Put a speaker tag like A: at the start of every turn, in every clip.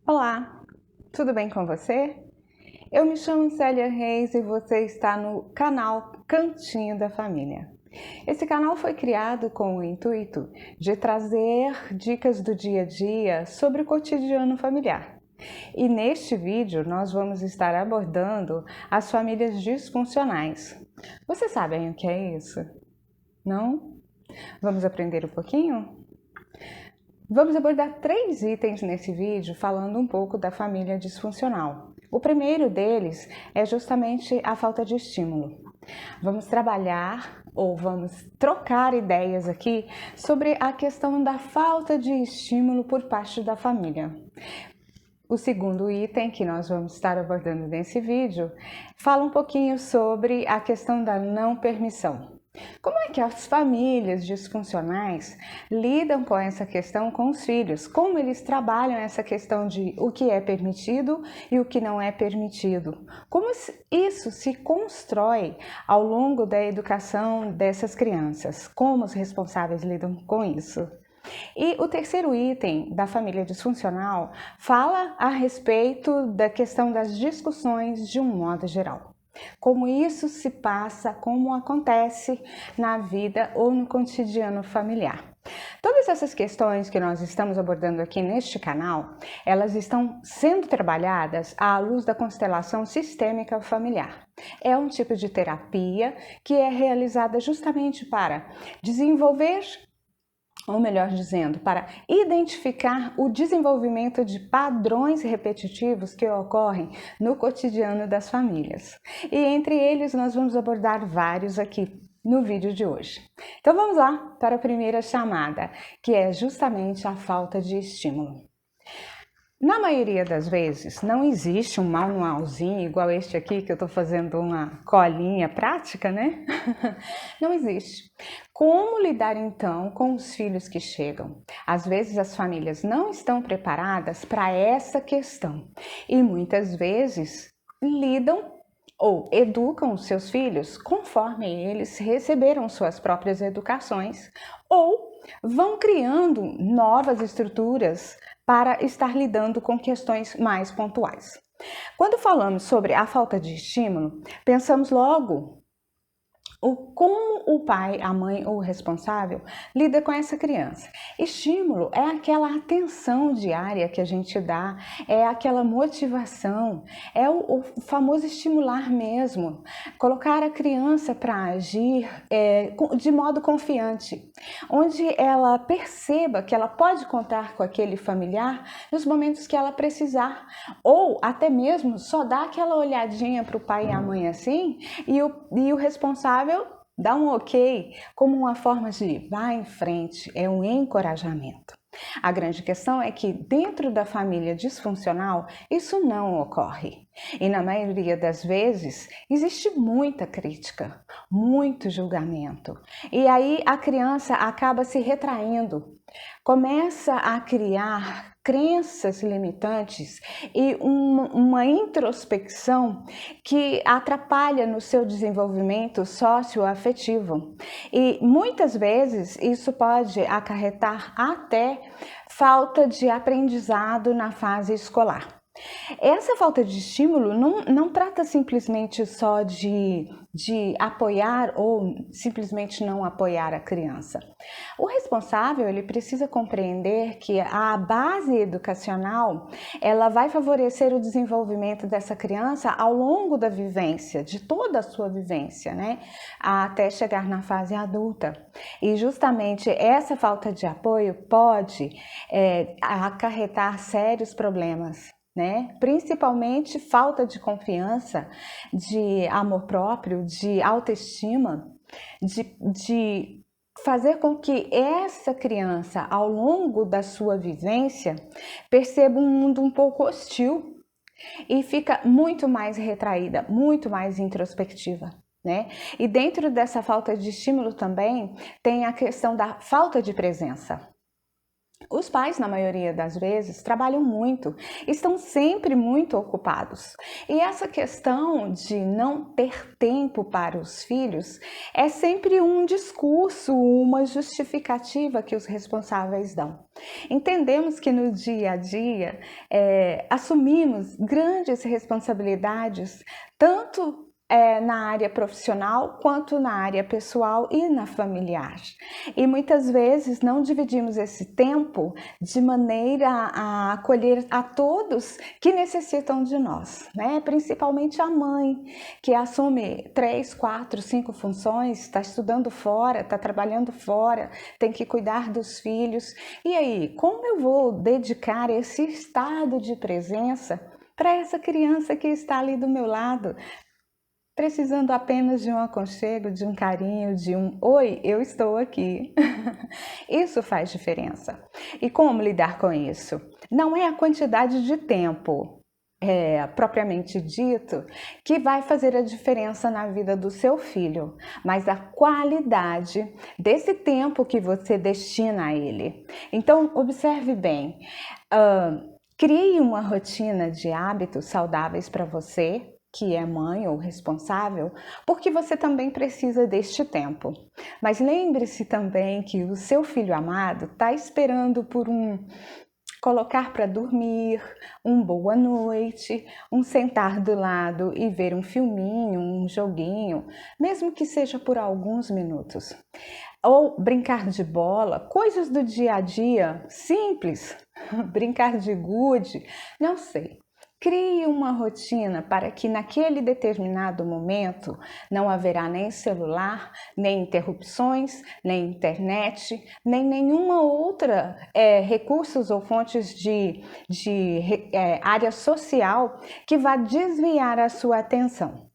A: Olá, tudo bem com você? Eu me chamo Célia Reis e você está no canal Cantinho da Família. Esse canal foi criado com o intuito de trazer dicas do dia a dia sobre o cotidiano familiar. E neste vídeo nós vamos estar abordando as famílias disfuncionais. Vocês sabem o que é isso? Não? Vamos aprender um pouquinho? Vamos abordar 3 itens nesse vídeo falando um pouco da família disfuncional. O primeiro deles é justamente a falta de estímulo. Vamos trabalhar ou vamos trocar ideias aqui sobre a questão da falta de estímulo por parte da família. O segundo item que nós vamos estar abordando nesse vídeo fala um pouquinho sobre a questão da não permissão. Como é que as famílias disfuncionais lidam com essa questão com os filhos? Como eles trabalham essa questão de o que é permitido e o que não é permitido? Como isso se constrói ao longo da educação dessas crianças? Como os responsáveis lidam com isso? E o terceiro item da família disfuncional fala a respeito da questão das discussões de um modo geral. Como isso se passa, como acontece na vida ou no cotidiano familiar. Todas essas questões que nós estamos abordando aqui neste canal, elas estão sendo trabalhadas à luz da constelação sistêmica familiar. É um tipo de terapia que é realizada justamente para desenvolver, ou melhor dizendo, para identificar o desenvolvimento de padrões repetitivos que ocorrem no cotidiano das famílias. E entre eles nós vamos abordar vários aqui no vídeo de hoje. Então vamos lá para a primeira chamada, que é justamente a falta de estímulo. Na maioria das vezes, não existe um manualzinho igual este aqui, que eu estou fazendo uma colinha prática, né? Não existe. Como lidar então com os filhos que chegam? Às vezes as famílias não estão preparadas para essa questão e muitas vezes lidam ou educam os seus filhos conforme eles receberam suas próprias educações ou vão criando novas estruturas para estar lidando com questões mais pontuais. Quando falamos sobre a falta de estímulo, pensamos logo como o pai, a mãe ou o responsável lida com essa criança. Estímulo é aquela atenção diária que a gente dá, é aquela motivação, é o famoso estimular mesmo, colocar a criança para agir de modo confiante, onde ela perceba que ela pode contar com aquele familiar nos momentos que ela precisar, ou até mesmo só dar aquela olhadinha para o pai e a mãe assim, e o responsável dá um ok, como uma forma de vá em frente, é um encorajamento. A grande questão é que dentro da família disfuncional isso não ocorre. E na maioria das vezes existe muita crítica, muito julgamento. E aí a criança acaba se retraindo, começa a criar crenças limitantes e uma introspecção que atrapalha no seu desenvolvimento socioafetivo. E muitas vezes isso pode acarretar até falta de aprendizado na fase escolar. Essa falta de estímulo não trata simplesmente só de apoiar ou simplesmente não apoiar a criança. O responsável ele precisa compreender que a base educacional ela vai favorecer o desenvolvimento dessa criança ao longo da vivência, de toda a sua vivência, né? Até chegar na fase adulta. E justamente essa falta de apoio pode acarretar sérios problemas. Né? Principalmente falta de confiança, de amor próprio, de autoestima, de fazer com que essa criança, ao longo da sua vivência, perceba um mundo um pouco hostil e fica muito mais retraída, muito mais introspectiva. Né? E dentro dessa falta de estímulo também tem a questão da falta de presença. Os pais, na maioria das vezes, trabalham muito, estão sempre muito ocupados. E essa questão de não ter tempo para os filhos é sempre um discurso, uma justificativa que os responsáveis dão. Entendemos que no dia a dia assumimos grandes responsabilidades, tanto na área profissional, quanto na área pessoal e na familiar. E muitas vezes não dividimos esse tempo de maneira a acolher a todos que necessitam de nós, né? Principalmente a mãe, que assume 3, 4, 5 funções, está estudando fora, está trabalhando fora, tem que cuidar dos filhos. E aí, como eu vou dedicar esse estado de presença para essa criança que está ali do meu lado, precisando apenas de um aconchego, de um carinho, de um "Oi, eu estou aqui"? Isso faz diferença. E como lidar com isso? Não é a quantidade de tempo, propriamente dito, que vai fazer a diferença na vida do seu filho, mas a qualidade desse tempo que você destina a ele. Então, observe bem. Crie uma rotina de hábitos saudáveis para você, que é mãe ou responsável, porque você também precisa deste tempo. Mas lembre-se também que o seu filho amado está esperando por colocar para dormir, um boa noite, um sentar do lado e ver um filminho, um joguinho, mesmo que seja por alguns minutos. Ou brincar de bola, coisas do dia a dia, simples, brincar de gude, não sei. Crie uma rotina para que naquele determinado momento não haverá nem celular, nem interrupções, nem internet, nem nenhuma outra recursos ou fontes de área social que vá desviar a sua atenção.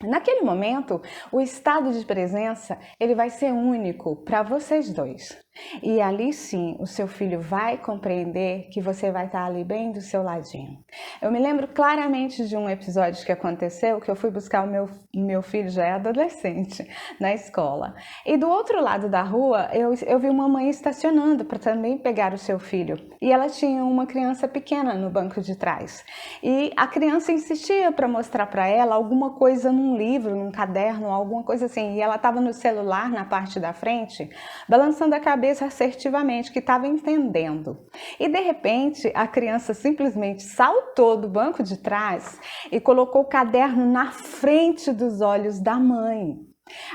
A: Naquele momento, o estado de presença ele vai ser único para vocês dois. E ali sim, o seu filho vai compreender que você vai estar ali bem do seu ladinho. Eu me lembro claramente de um episódio que aconteceu, que eu fui buscar o meu filho, já é adolescente, na escola. E do outro lado da rua, eu vi uma mãe estacionando para também pegar o seu filho. E ela tinha uma criança pequena no banco de trás. E a criança insistia para mostrar para ela alguma coisa num livro, num caderno, alguma coisa assim. E ela estava no celular, na parte da frente, balançando a cabeça assertivamente, que estava entendendo. E de repente, a criança simplesmente saltou do banco de trás e colocou o caderno na frente dos olhos da mãe.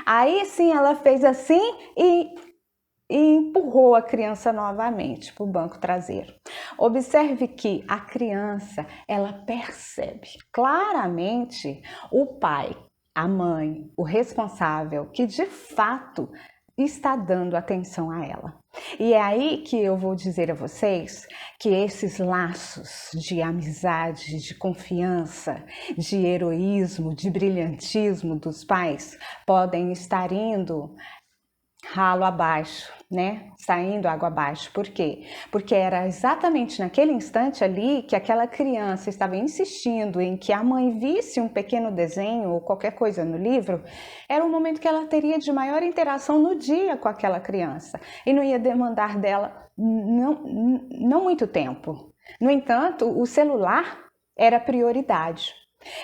A: Aí sim, ela fez assim e empurrou a criança novamente para o banco traseiro. Observe que a criança, ela percebe claramente o pai, a mãe, o responsável, que de fato está dando atenção a ela. E é aí que eu vou dizer a vocês que esses laços de amizade, de confiança, de heroísmo, de brilhantismo dos pais podem estar indo ralo abaixo, né? Saindo água abaixo. Por quê? Porque era exatamente naquele instante ali que aquela criança estava insistindo em que a mãe visse um pequeno desenho ou qualquer coisa no livro, era o momento que ela teria de maior interação no dia com aquela criança e não ia demandar dela não muito tempo. No entanto, o celular era prioridade.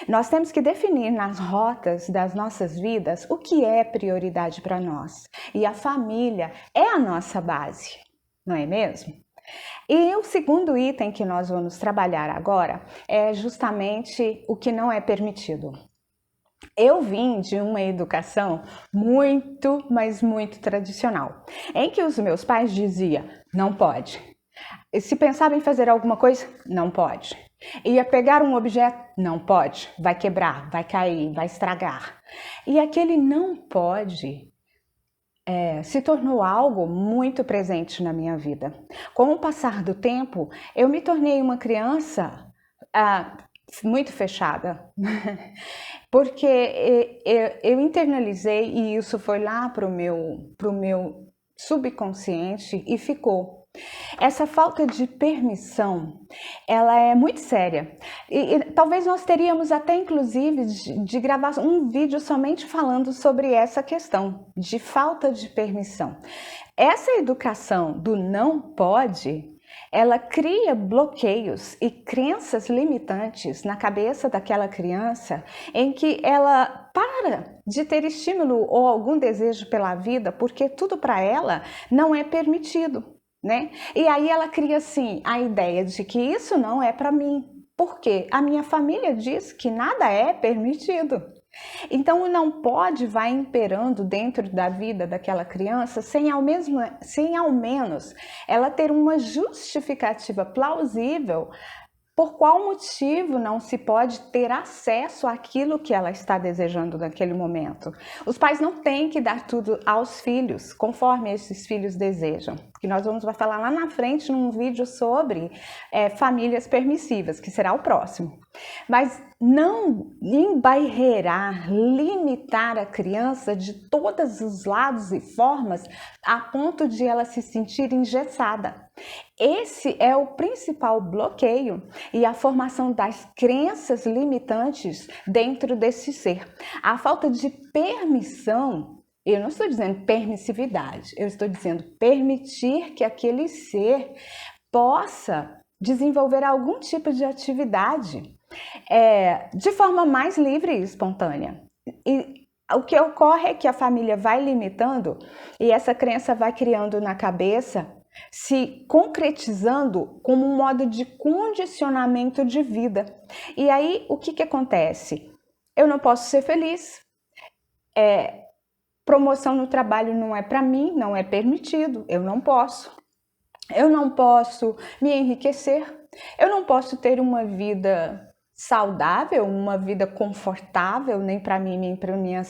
A: Nós temos que definir nas rotas das nossas vidas o que é prioridade para nós. E a família é a nossa base, não é mesmo? E o segundo item que nós vamos trabalhar agora é justamente o que não é permitido. Eu vim de uma educação muito, mas muito tradicional, em que os meus pais diziam, não pode. Se pensava em fazer alguma coisa, não pode. Ia pegar um objeto, não pode, vai quebrar, vai cair, vai estragar. E aquele não pode se tornou algo muito presente na minha vida. Com o passar do tempo, eu me tornei uma criança muito fechada, porque eu internalizei e isso foi lá para o meu subconsciente e ficou. Essa falta de permissão, ela é muito séria. Talvez nós teríamos até, inclusive, de gravar um vídeo somente falando sobre essa questão de falta de permissão. Essa educação do não pode, ela cria bloqueios e crenças limitantes na cabeça daquela criança, em que ela para de ter estímulo ou algum desejo pela vida, porque tudo para ela não é permitido, né? E aí ela cria assim a ideia de que isso não é para mim, porque a minha família diz que nada é permitido. Então o não pode vai imperando dentro da vida daquela criança sem ao menos ela ter uma justificativa plausível por qual motivo não se pode ter acesso àquilo que ela está desejando naquele momento. Os pais não têm que dar tudo aos filhos, conforme esses filhos desejam. Que nós vamos falar lá na frente num vídeo sobre famílias permissivas, que será o próximo. Mas não embarrear, limitar a criança de todos os lados e formas a ponto de ela se sentir engessada. Esse é o principal bloqueio e a formação das crenças limitantes dentro desse ser. A falta de permissão, eu não estou dizendo permissividade, eu estou dizendo permitir que aquele ser possa desenvolver algum tipo de atividade de forma mais livre e espontânea. E o que ocorre é que a família vai limitando e essa crença vai criando na cabeça, se concretizando como um modo de condicionamento de vida. E aí, o que acontece? Eu não posso ser feliz, promoção no trabalho não é para mim, não é permitido, eu não posso me enriquecer, eu não posso ter uma vida saudável, uma vida confortável, nem para mim, nem para minha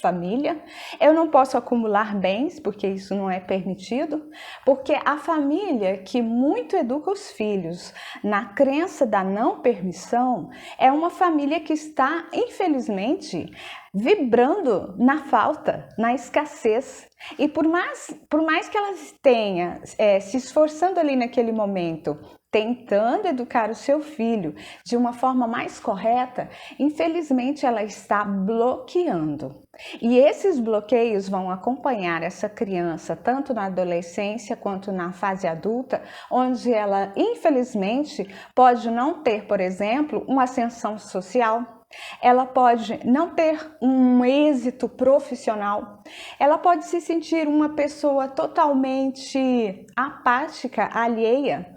A: família. Eu não posso acumular bens, porque isso não é permitido, porque a família que muito educa os filhos na crença da não permissão é uma família que está, infelizmente, vibrando na falta, na escassez. E por mais que ela tenha se esforçando ali naquele momento, tentando educar o seu filho de uma forma mais correta, infelizmente ela está bloqueando. E esses bloqueios vão acompanhar essa criança tanto na adolescência quanto na fase adulta, onde ela, infelizmente, pode não ter, por exemplo, uma ascensão social. Ela pode não ter um êxito profissional, ela pode se sentir uma pessoa totalmente apática, alheia,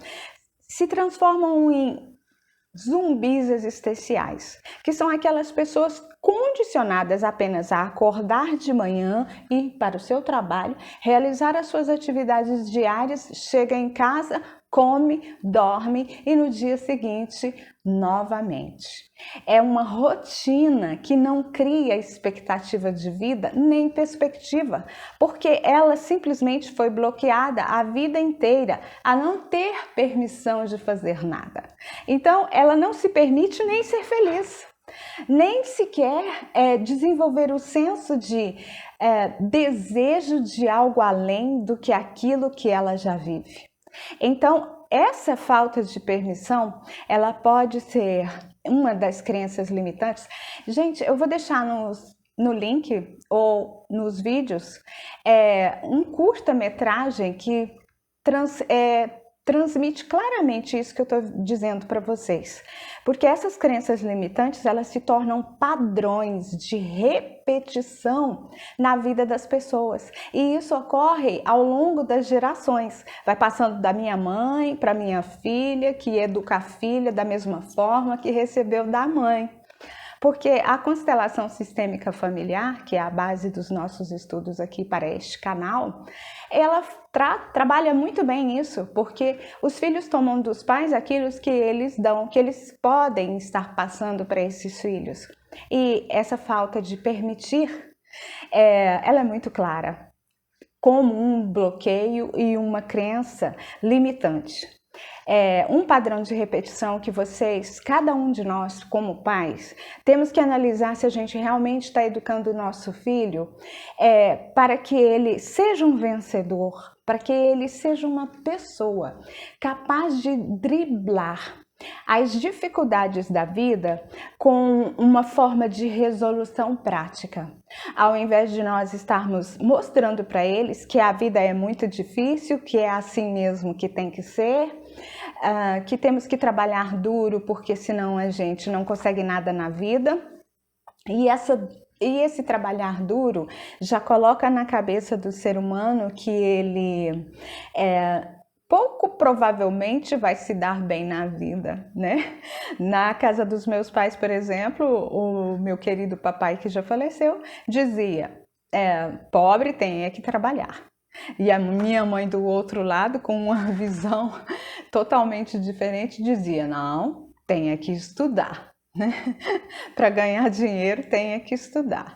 A: se transformam em zumbis existenciais, que são aquelas pessoas condicionadas apenas a acordar de manhã, ir para o seu trabalho, realizar as suas atividades diárias, chega em casa, come, dorme e no dia seguinte novamente. É uma rotina que não cria expectativa de vida nem perspectiva, porque ela simplesmente foi bloqueada a vida inteira a não ter permissão de fazer nada. Então, ela não se permite nem ser feliz, nem sequer desenvolver o senso de desejo de algo além do que aquilo que ela já vive. Então, essa falta de permissão, ela pode ser uma das crenças limitantes. Gente, eu vou deixar no link ou nos vídeos um curta-metragem que transmite claramente isso que eu estou dizendo para vocês. Porque essas crenças limitantes, elas se tornam padrões de repetição na vida das pessoas. E isso ocorre ao longo das gerações. Vai passando da minha mãe para minha filha, que educa a filha da mesma forma que recebeu da mãe. Porque a constelação sistêmica familiar, que é a base dos nossos estudos aqui para este canal, ela trabalha muito bem isso, porque os filhos tomam dos pais aquilo que eles dão, que eles podem estar passando para esses filhos. E essa falta de permitir, ela é muito clara, como um bloqueio e uma crença limitante. Um padrão de repetição que cada um de nós, como pais, temos que analisar se a gente realmente está educando o nosso filho para que ele seja um vencedor, para que ele seja uma pessoa capaz de driblar as dificuldades da vida com uma forma de resolução prática. Ao invés de nós estarmos mostrando para eles que a vida é muito difícil, que é assim mesmo que tem que ser, que temos que trabalhar duro porque senão a gente não consegue nada na vida. E esse trabalhar duro já coloca na cabeça do ser humano que ele pouco provavelmente vai se dar bem na vida, né? Na casa dos meus pais, por exemplo, o meu querido papai que já faleceu dizia, pobre tem que trabalhar. E a minha mãe do outro lado, com uma visão totalmente diferente, dizia, não, tem que estudar, né? Para ganhar dinheiro tem que estudar.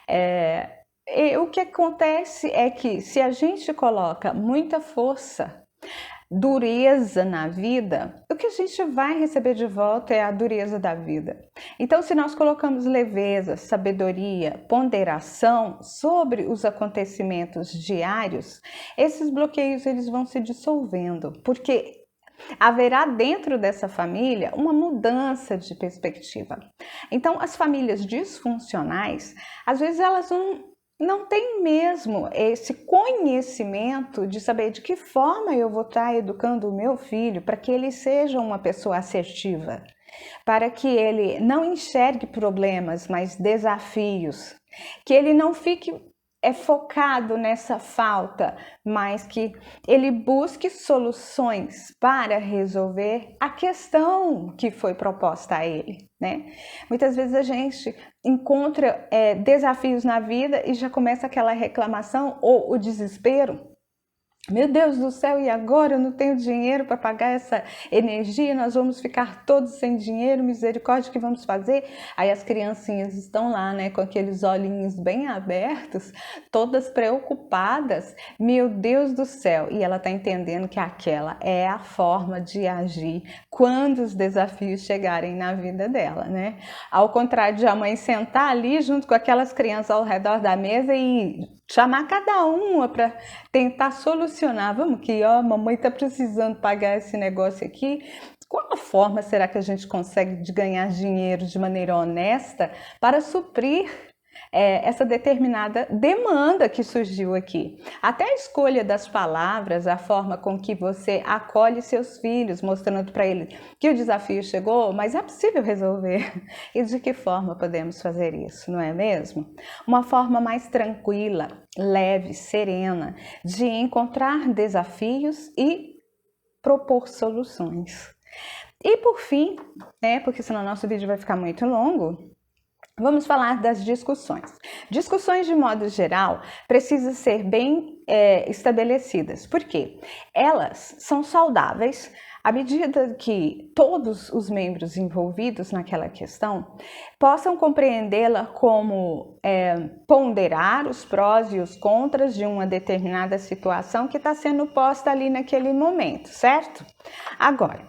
A: E o que acontece é que se a gente coloca muita força, dureza na vida, o que a gente vai receber de volta é a dureza da vida. Então, se nós colocamos leveza, sabedoria, ponderação sobre os acontecimentos diários, esses bloqueios eles vão se dissolvendo, porque haverá dentro dessa família uma mudança de perspectiva. Então, as famílias disfuncionais, às vezes elas não tem mesmo esse conhecimento de saber de que forma eu vou estar educando o meu filho para que ele seja uma pessoa assertiva, para que ele não enxergue problemas, mas desafios, que ele não fique focado nessa falta, mas que ele busque soluções para resolver a questão que foi proposta a ele, né? Muitas vezes a gente encontra desafios na vida e já começa aquela reclamação ou o desespero. Meu Deus do céu, e agora eu não tenho dinheiro para pagar essa energia, nós vamos ficar todos sem dinheiro, misericórdia, o que vamos fazer? Aí as criancinhas estão lá, né, com aqueles olhinhos bem abertos, todas preocupadas, meu Deus do céu, e ela está entendendo que aquela é a forma de agir quando os desafios chegarem na vida dela, né? Ao contrário de a mãe sentar ali junto com aquelas crianças ao redor da mesa e chamar cada uma para tentar solucionar. Vamos que, mamãe está precisando pagar esse negócio aqui. Qual a forma será que a gente consegue de ganhar dinheiro de maneira honesta para suprir essa determinada demanda que surgiu aqui? Até a escolha das palavras, a forma com que você acolhe seus filhos, mostrando para eles que o desafio chegou, mas é possível resolver. E de que forma podemos fazer isso, não é mesmo? Uma forma mais tranquila, leve, serena, de encontrar desafios e propor soluções. E por fim, porque senão nosso vídeo vai ficar muito longo, vamos falar das discussões. Discussões, de modo geral, precisam ser bem estabelecidas. Por quê? Elas são saudáveis à medida que todos os membros envolvidos naquela questão possam compreendê-la como ponderar os prós e os contras de uma determinada situação que está sendo posta ali naquele momento, certo? Agora,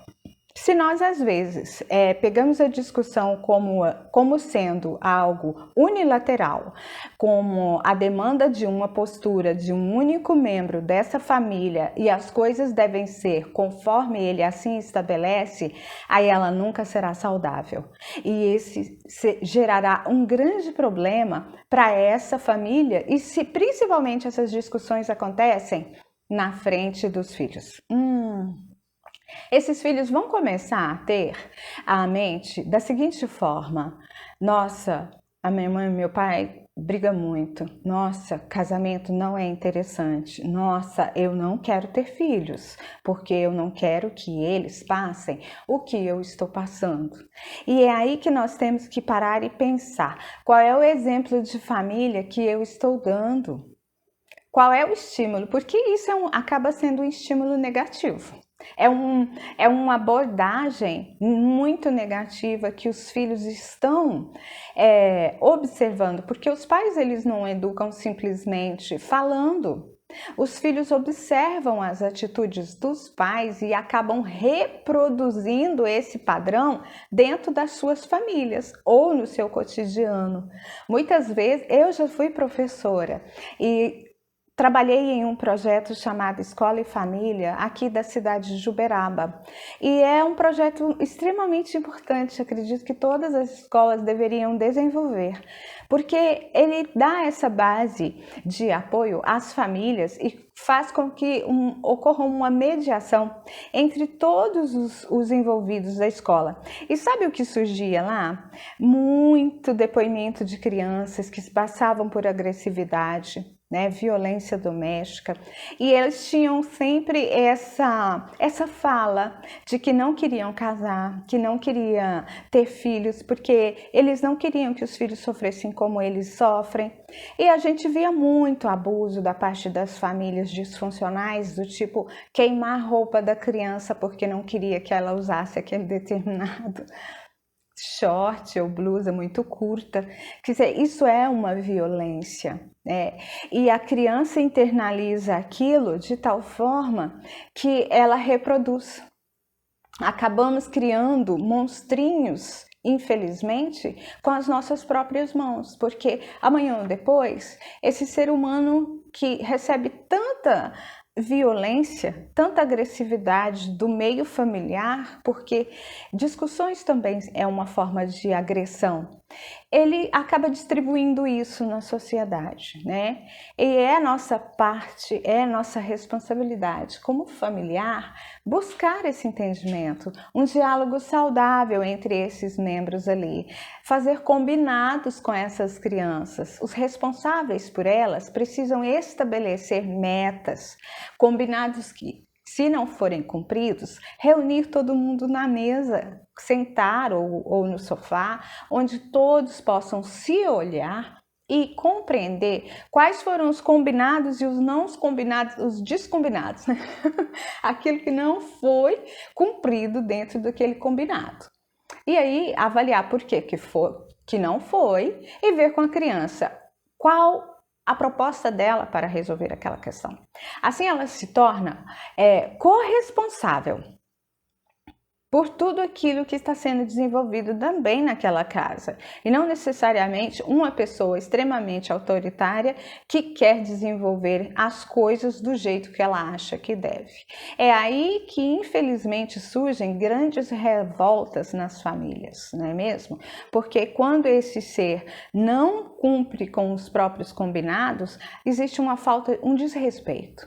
A: se nós, às vezes, pegamos a discussão como sendo algo unilateral, como a demanda de uma postura de um único membro dessa família e as coisas devem ser conforme ele assim estabelece, aí ela nunca será saudável. E esse gerará um grande problema para essa família e se principalmente essas discussões acontecem na frente dos filhos. Esses filhos vão começar a ter a mente da seguinte forma: nossa, a minha mãe e meu pai brigam muito. Nossa, casamento não é interessante. Nossa, eu não quero ter filhos, porque eu não quero que eles passem o que eu estou passando. E é aí que nós temos que parar e pensar: qual é o exemplo de família que eu estou dando? Qual é o estímulo? Porque isso acaba sendo um estímulo negativo. É uma abordagem muito negativa que os filhos estão observando, porque os pais eles não educam simplesmente falando. Os filhos observam as atitudes dos pais e acabam reproduzindo esse padrão dentro das suas famílias ou no seu cotidiano. Muitas vezes, eu já fui professora e trabalhei em um projeto chamado Escola e Família, aqui da cidade de Uberaba. E é um projeto extremamente importante, acredito que todas as escolas deveriam desenvolver, porque ele dá essa base de apoio às famílias e faz com que ocorra uma mediação entre todos os envolvidos da escola. E sabe o que surgia lá? Muito depoimento de crianças que passavam por agressividade, né, violência doméstica, e eles tinham sempre essa fala de que não queriam casar, que não queriam ter filhos, porque eles não queriam que os filhos sofressem como eles sofrem. E a gente via muito abuso da parte das famílias disfuncionais, do tipo queimar a roupa da criança porque não queria que ela usasse aquele determinado short ou blusa muito curta. Quer dizer, isso é uma violência, né? E a criança internaliza aquilo de tal forma que ela reproduz. Acabamos criando monstrinhos, infelizmente, com as nossas próprias mãos, porque amanhã ou depois, esse ser humano que recebe tanta violência, tanta agressividade do meio familiar, porque discussões também é uma forma de agressão, ele acaba distribuindo isso na sociedade, né? E é nossa parte, é nossa responsabilidade como familiar buscar esse entendimento, um diálogo saudável entre esses membros ali, fazer combinados com essas crianças. Os responsáveis por elas precisam estabelecer metas, combinados que, se não forem cumpridos, reunir todo mundo na mesa, sentar ou no sofá, onde todos possam se olhar e compreender quais foram os combinados e os não combinados, os descombinados, né? Aquilo que não foi cumprido dentro daquele combinado. E aí avaliar por que não foi e ver com a criança qual a proposta dela para resolver aquela questão. Assim ela se torna corresponsável por tudo aquilo que está sendo desenvolvido também naquela casa. E não necessariamente uma pessoa extremamente autoritária que quer desenvolver as coisas do jeito que ela acha que deve. É aí que, infelizmente, surgem grandes revoltas nas famílias, não é mesmo? Porque quando esse ser não cumpre com os próprios combinados, existe uma falta, um desrespeito.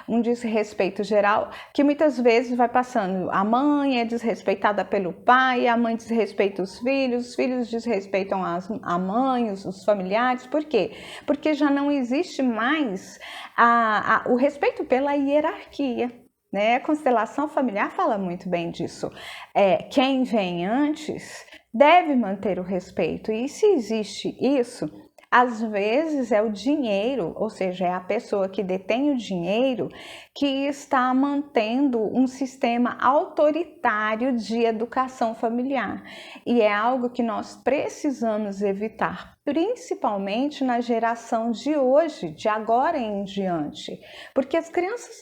A: Um desrespeito geral que muitas vezes vai passando. A mãe é desrespeitada pelo pai, a mãe desrespeita os filhos desrespeitam a mãe, os familiares. Por quê? Porque já não existe mais o respeito pela hierarquia, né? A constelação familiar fala muito bem disso. Quem vem antes deve manter o respeito, e se existe isso, às vezes é o dinheiro, ou seja, é a pessoa que detém o dinheiro que está mantendo um sistema autoritário de educação familiar. E é algo que nós precisamos evitar, principalmente na geração de hoje, de agora em diante, porque as crianças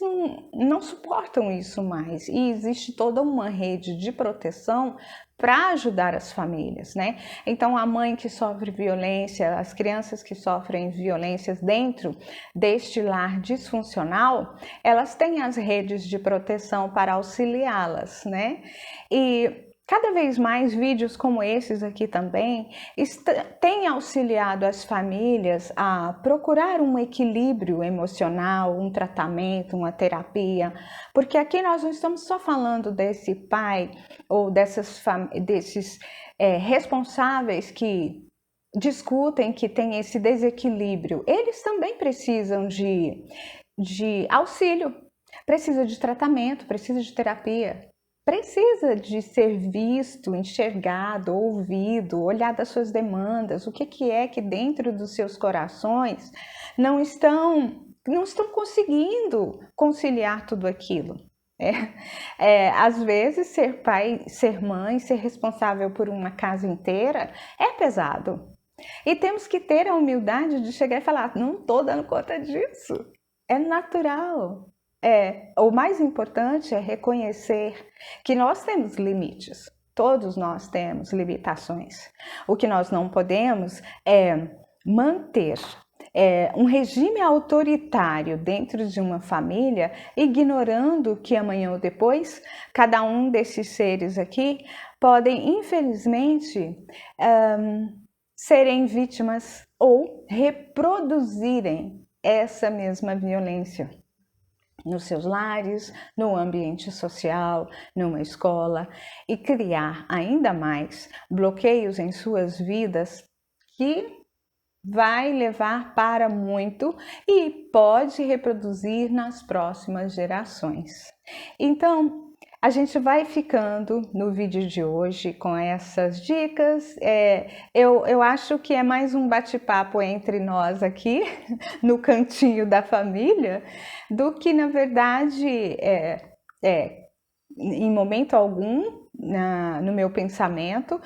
A: não suportam isso mais e existe toda uma rede de proteção para ajudar as famílias, né? Então, a mãe que sofre violência, as crianças que sofrem violências dentro deste lar disfuncional, elas têm as redes de proteção para auxiliá-las, né? E cada vez mais vídeos como esses aqui também têm auxiliado as famílias a procurar um equilíbrio emocional, um tratamento, uma terapia, porque aqui nós não estamos só falando desse pai ou desses responsáveis que discutem, que tem esse desequilíbrio. Eles também precisam de auxílio, precisa de tratamento, precisa de terapia. Precisa de ser visto, enxergado, ouvido, olhar das suas demandas, o que é que dentro dos seus corações não estão conseguindo conciliar tudo aquilo. Às vezes ser pai, ser mãe, ser responsável por uma casa inteira é pesado. E temos que ter a humildade de chegar e falar, não estou dando conta disso, é natural. O mais importante é reconhecer que nós temos limites, todos nós temos limitações. O que nós não podemos é manter um regime autoritário dentro de uma família, ignorando que amanhã ou depois, cada um desses seres aqui podem, infelizmente, serem vítimas ou reproduzirem essa mesma violência nos seus lares, no ambiente social, numa escola, e criar ainda mais bloqueios em suas vidas que vai levar para muito e pode reproduzir nas próximas gerações. Então, a gente vai ficando no vídeo de hoje com essas dicas. Eu acho que é mais um bate-papo entre nós aqui, no cantinho da família, do que, na verdade, em momento algum, no meu pensamento,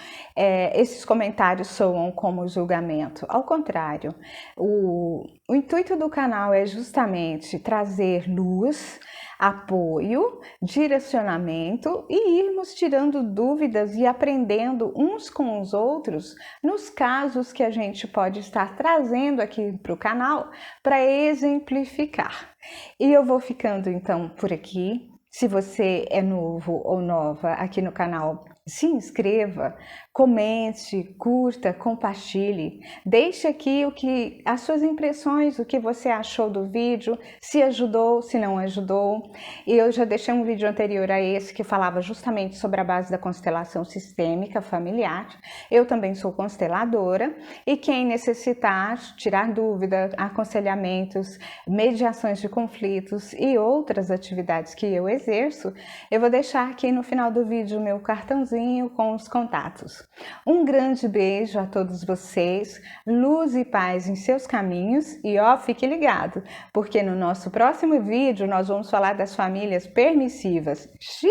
A: esses comentários soam como julgamento. Ao contrário, o intuito do canal é justamente trazer luz, apoio, direcionamento e irmos tirando dúvidas e aprendendo uns com os outros nos casos que a gente pode estar trazendo aqui para o canal para exemplificar. E eu vou ficando então por aqui. Se você é novo ou nova aqui no canal, se inscreva, comente, curta, compartilhe, deixe aqui as suas impressões, o que você achou do vídeo, se ajudou, se não ajudou. E eu já deixei um vídeo anterior a esse que falava justamente sobre a base da constelação sistêmica familiar. Eu também sou consteladora e quem necessitar tirar dúvida, aconselhamentos, mediações de conflitos e outras atividades que eu exerço, eu vou deixar aqui no final do vídeo o meu cartãozinho com os contatos. Um grande beijo a todos vocês, luz e paz em seus caminhos e fique ligado, porque no nosso próximo vídeo nós vamos falar das famílias permissivas. Xiii!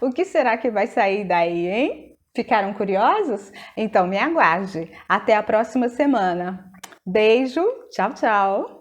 A: O que será que vai sair daí, hein? Ficaram curiosos? Então me aguarde. Até a próxima semana. Beijo, tchau, tchau!